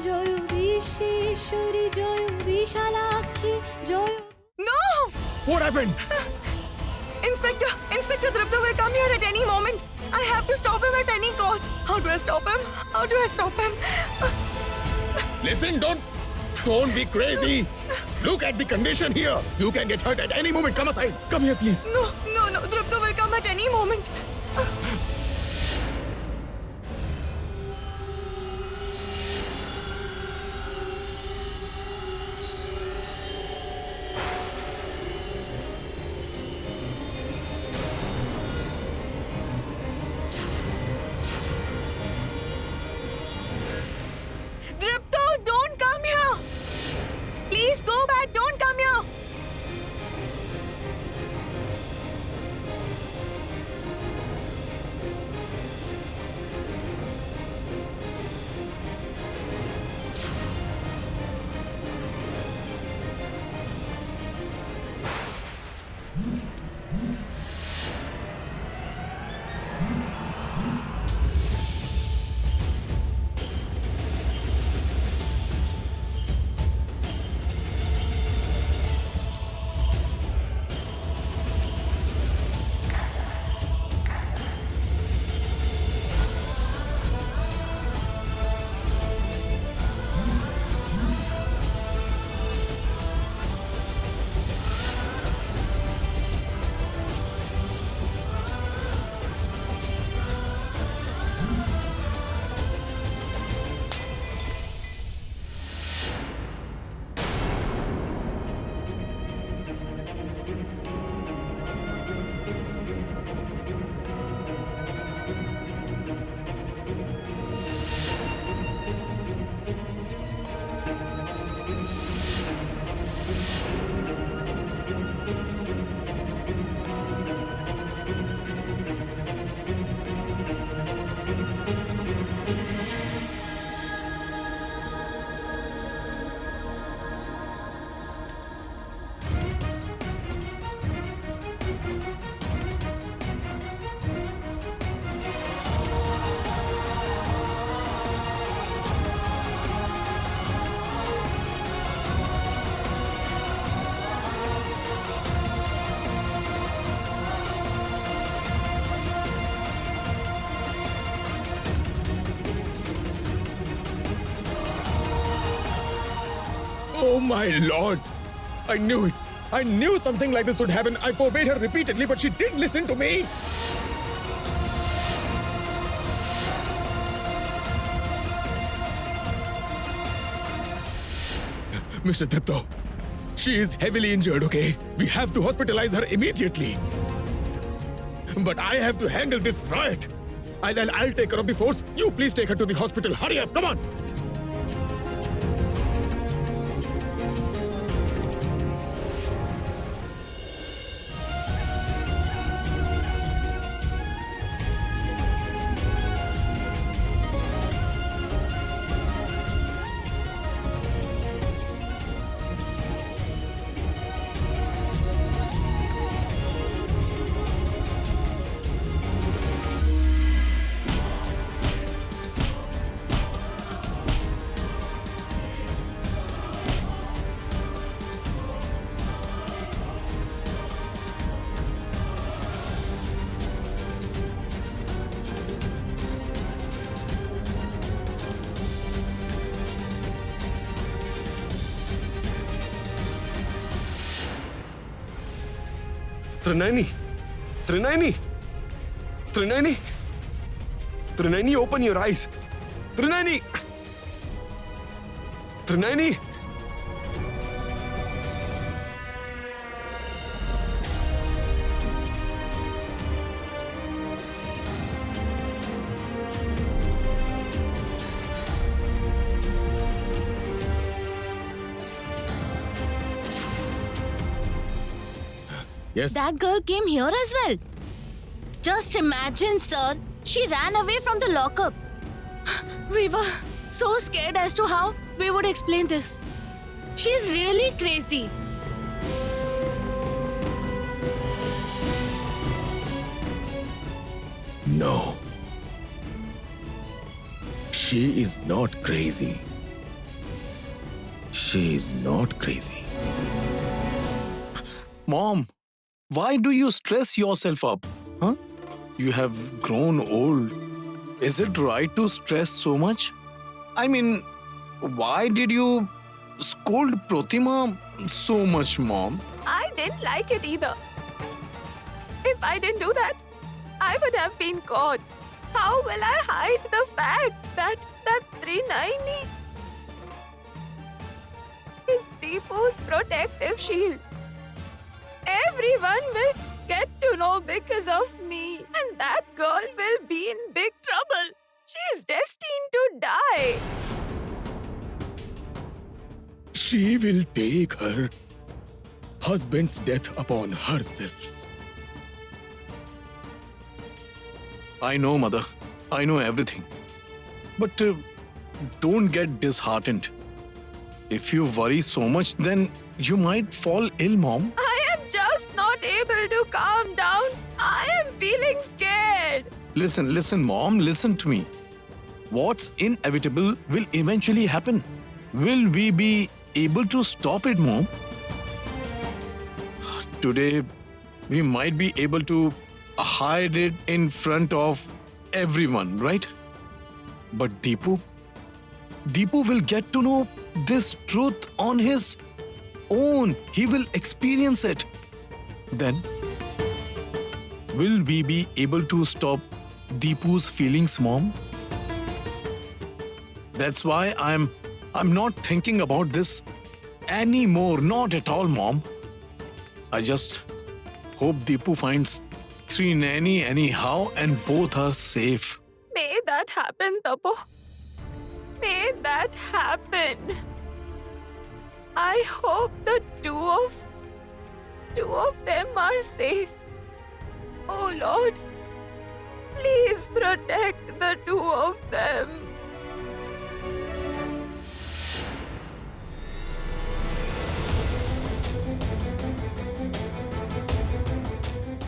Joy Bishweshwari Joy Bishalakshi Joy. No! What happened? Inspector Drupta will come here at any moment. I have to stop him at any cost. How do I stop him? How do I stop him? Listen, don't be crazy. Look at the condition here. You can get hurt at any moment. Come aside. Come here, please. No. Drupta will come at any moment. Drupta, don't come here. Please go back. Don't come here. Oh my lord! I knew it. I knew something like this would happen. I forbade her repeatedly, but she did listen to me. Mr. Drupta, she is heavily injured, okay? We have to hospitalize her immediately. But I have to handle this riot. I'll take care of the force. You please take her to the hospital. Hurry up, come on. Trinayani, open your eyes. Trinayani. Yes? That girl came here as well. Just imagine, sir. She ran away from the lockup. We were so scared as to how we would explain this. She's really crazy. No. She is not crazy. She is not crazy. Mom, why do you stress yourself up? Huh? You have grown old. Is it right to stress so much? I mean, why did you scold Pratima so much, Mom? I didn't like it either. If I didn't do that, I would have been caught. How will I hide the fact that Trinayani is Deepu's protective shield? Everyone will get to know because of me, and that girl will be in big trouble. She's destined to die. She will take her husband's death upon herself. I know, Mother. I know everything. But don't get disheartened. If you worry so much, then you might fall ill, Mom. I am just not able to calm down. I am feeling scared. Listen, Mom, listen to me. What's inevitable will eventually happen. Will we be able to stop it, Mom? Today, we might be able to hide it in front of everyone, right? But Deepu will get to know this truth on his own. He will experience it. Then, will we be able to stop Deepu's feelings, Mom? That's why I'm not thinking about this anymore. Not at all, Mom. I just hope Deepu finds Trinayani anyhow and both are safe. May that happen, Tapo. May that happen. I hope the two of them are safe. Oh Lord, please protect the two of them.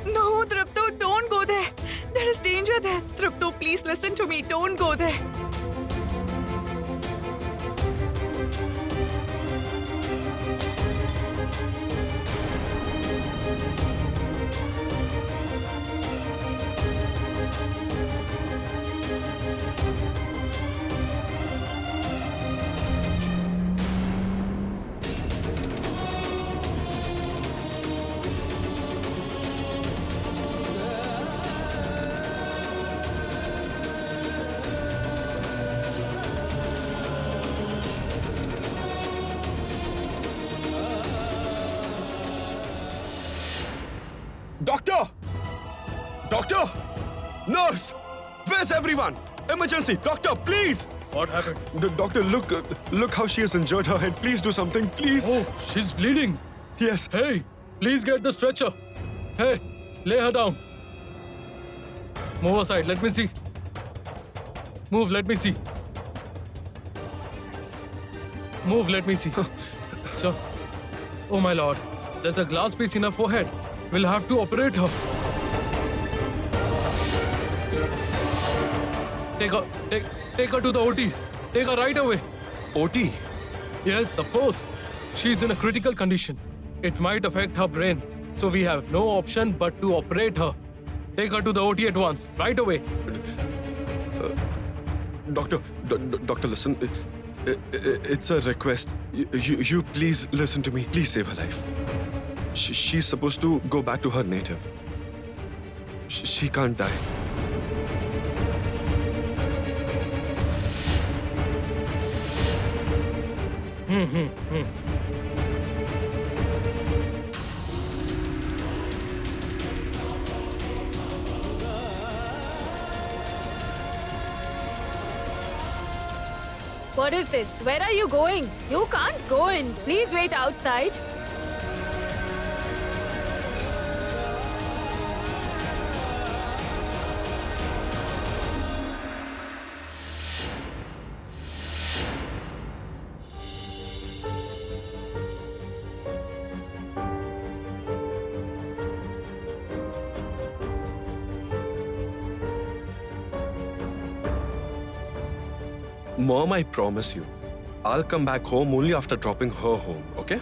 No, Tripto, don't go there. There is danger there. Tripto, please listen to me. Don't go there. Doctor! Doctor! Nurse! Where's everyone? Emergency! Doctor, please! What happened? Doctor, look how she has injured her head. Please do something, please. Oh, she's bleeding. Yes. Hey, please get the stretcher. Hey, lay her down. Move aside, let me see. Move, let me see. Move, let me see. Sir. Oh my lord, there's a glass piece in her forehead. We'll have to operate her. Take her to the OT. Take her right away. OT? Yes, of course. She's in a critical condition. It might affect her brain. So we have no option but to operate her. Take her to the OT at once. Right away. Doctor, listen. It's a request. You please listen to me. Please save her life. She's supposed to go back to her native. She can't die. What is this? Where are you going? You can't go in. Please wait outside. Mom, I promise you, I'll come back home only after dropping her home, okay?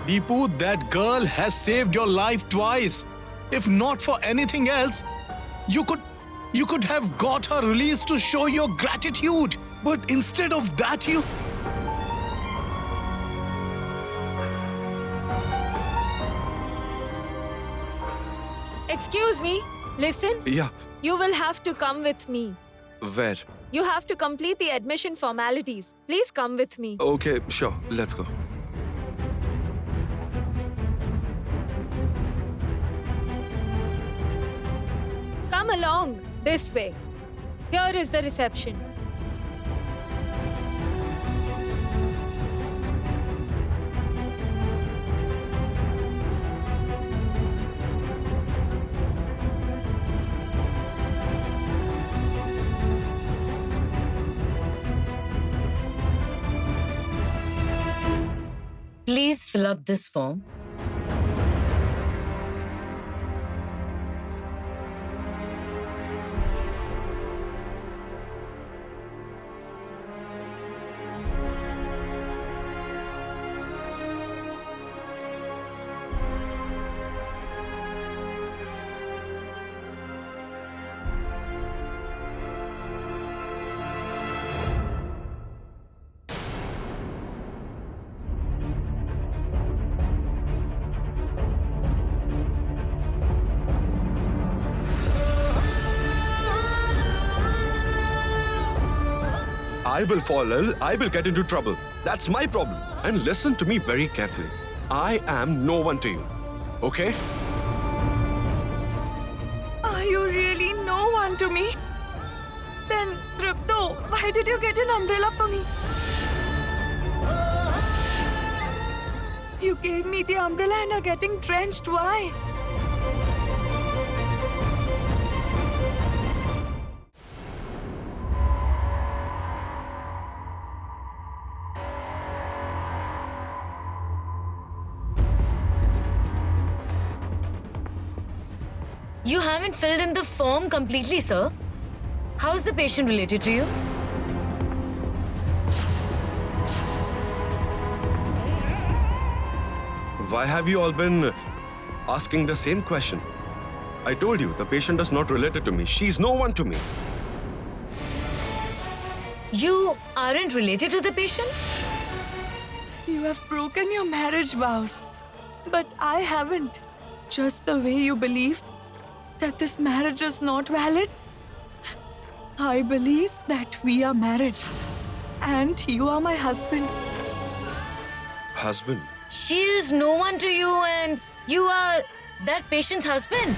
Deepu, that girl has saved your life twice. If not for anything else, you could have got her released to show your gratitude. But instead of that, you... Excuse me. Listen. Yeah, You will have to come with me. where? You have to complete the admission formalities. Please come with me. Okay, sure, let's go. Come along. This way. Here is the reception. Please fill up this form. I will fall ill, I will get into trouble. That's my problem. And listen to me very carefully. I am no one to you, okay? Are you really no one to me? Then, Tripto, why did you get an umbrella for me? You gave me the umbrella and are getting drenched. Why? You haven't filled in the form completely, sir. How is the patient related to you? Why have you all been asking the same question? I told you, the patient is not related to me. She's no one to me. You aren't related to the patient? You have broken your marriage vows. But I haven't. Just the way you believe that this marriage is not valid, I believe that we are married. And you are my husband. Husband? She is no one to you and you are that patient's husband.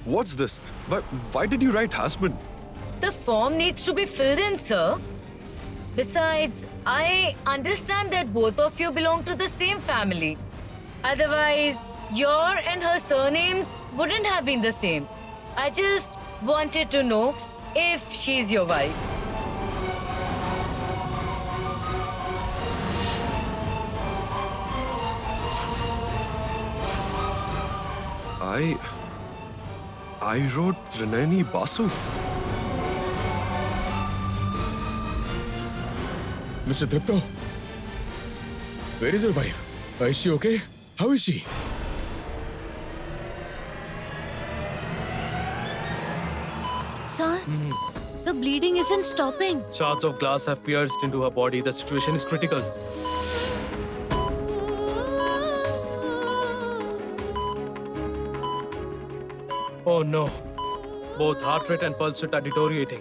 What's this? Why did you write husband? The form needs to be filled in, sir. Besides, I understand that both of you belong to the same family. Otherwise, your and her surnames wouldn't have been the same. I just wanted to know if she's your wife. I wrote Trinayani Basu. Mr. Tripto, where is your wife? Is she okay? How is she? Sir, the bleeding isn't stopping. Shards of glass have pierced into her body. The situation is critical. Oh no. Both heart rate and pulse rate are deteriorating.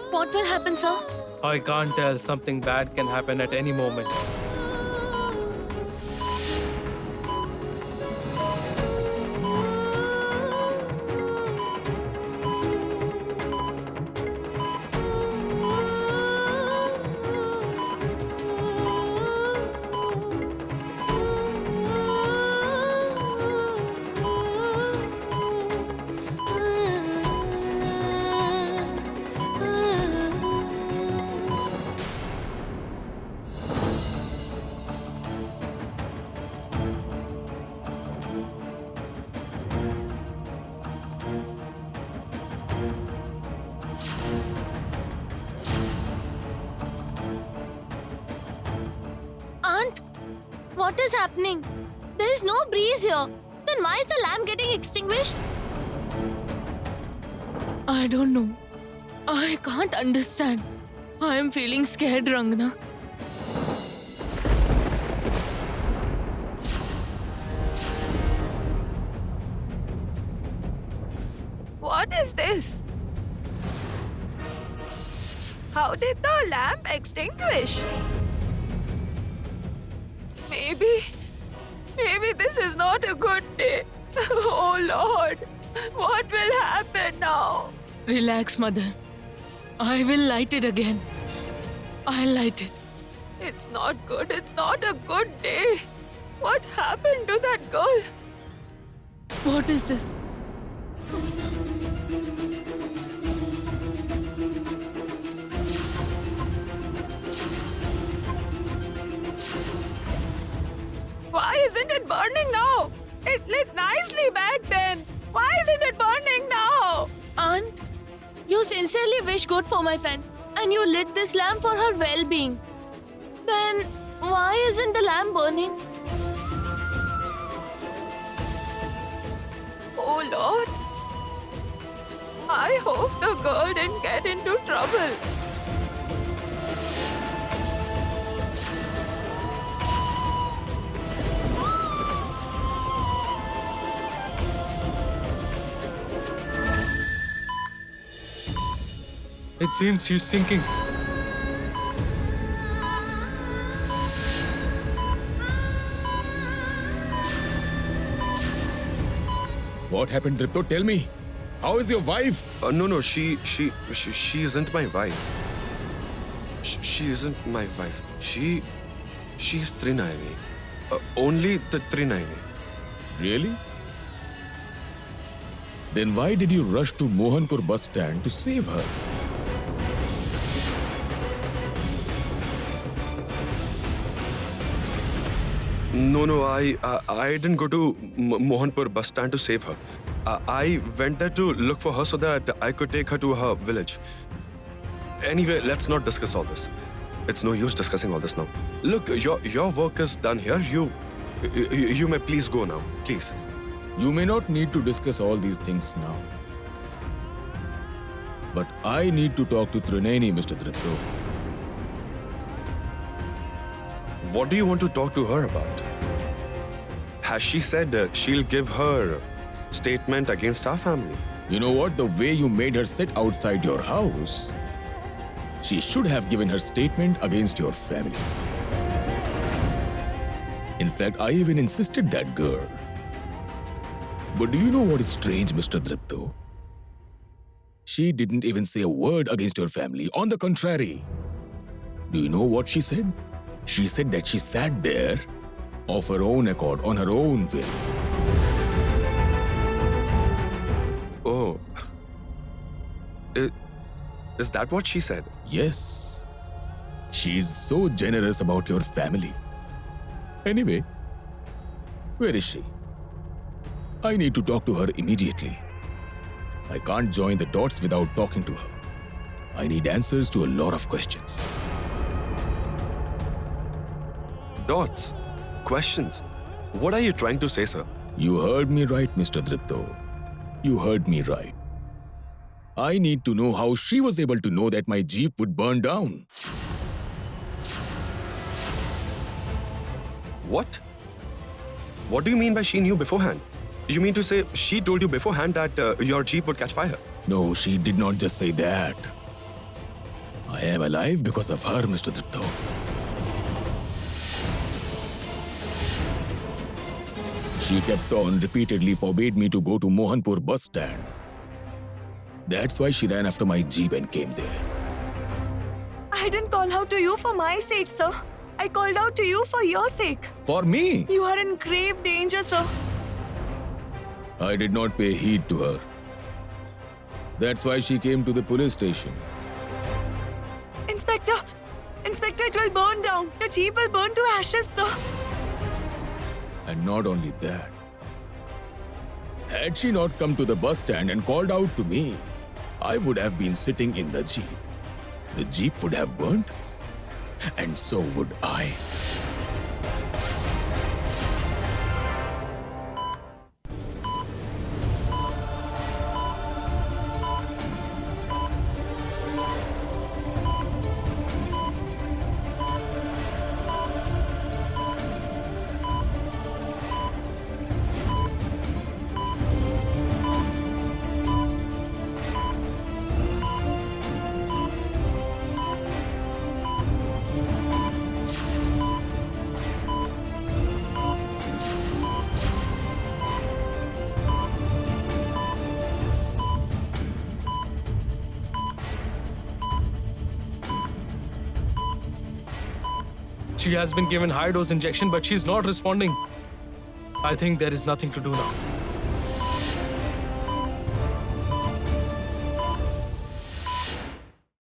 What will happen, sir? I can't tell. Something bad can happen at any moment. what is happening? There is no breeze here. Then why is the lamp getting extinguished? I don't know. I can't understand. I am feeling scared, Rangana. What is this? How did the lamp extinguish? Maybe this is not a good day. Oh Lord, what will happen now? Relax, Mother. I will light it again. I'll light it. It's not good. It's not a good day. What happened to that girl? What is this? Why isn't it burning now? It lit nicely back then. Why isn't it burning now? Aunt, you sincerely wish good for my friend and you lit this lamp for her well-being. Then why isn't the lamp burning? Oh Lord. I hope the girl didn't get into trouble. It seems she's sinking. What happened, Dripto? Tell me. How is your wife? No, she isn't my wife. She isn't my wife. She's Trinayani. Only the Trinayani. Really? Then why did you rush to Mohanpur bus stand to save her? No, I didn't go to Mohanpur bus stand to save her. I went there to look for her so that I could take her to her village. Anyway, let's not discuss all this. It's no use discussing all this now. Look, your work is done here. You may please go now, please. You may not need to discuss all these things now. But I need to talk to Trinayani, Mr. Dripto. What do you want to talk to her about? Has she said she'll give her statement against our family? You know what? The way you made her sit outside your house, she should have given her statement against your family. In fact, I even insisted that girl. But do you know what is strange, Mr. Dripto? She didn't even say a word against your family. On the contrary. Do you know what she said? She said that she sat there of her own accord, on her own will. Oh. Is that what she said? Yes. She is so generous about your family. Anyway, where is she? I need to talk to her immediately. I can't join the dots without talking to her. I need answers to a lot of questions. Dots? Questions? What are you trying to say, sir? You heard me right, Mr. Dripto. You heard me right. I need to know how she was able to know that my Jeep would burn down. What? What do you mean by she knew beforehand? You mean to say she told you beforehand that your Jeep would catch fire? No, she did not just say that. I am alive because of her, Mr. Dripto. She kept on repeatedly forbade me to go to Mohanpur bus stand. That's why she ran after my Jeep and came there. I didn't call out to you for my sake, sir. I called out to you for your sake. For me? You are in grave danger, sir. I did not pay heed to her. That's why she came to the police station. Inspector, it will burn down. Your Jeep will burn to ashes, sir. And not only that. Had she not come to the bus stand and called out to me, I would have been sitting in the Jeep. The Jeep would have burnt, and so would I. She has been given high dose injection, but she's not responding. I think there is nothing to do now.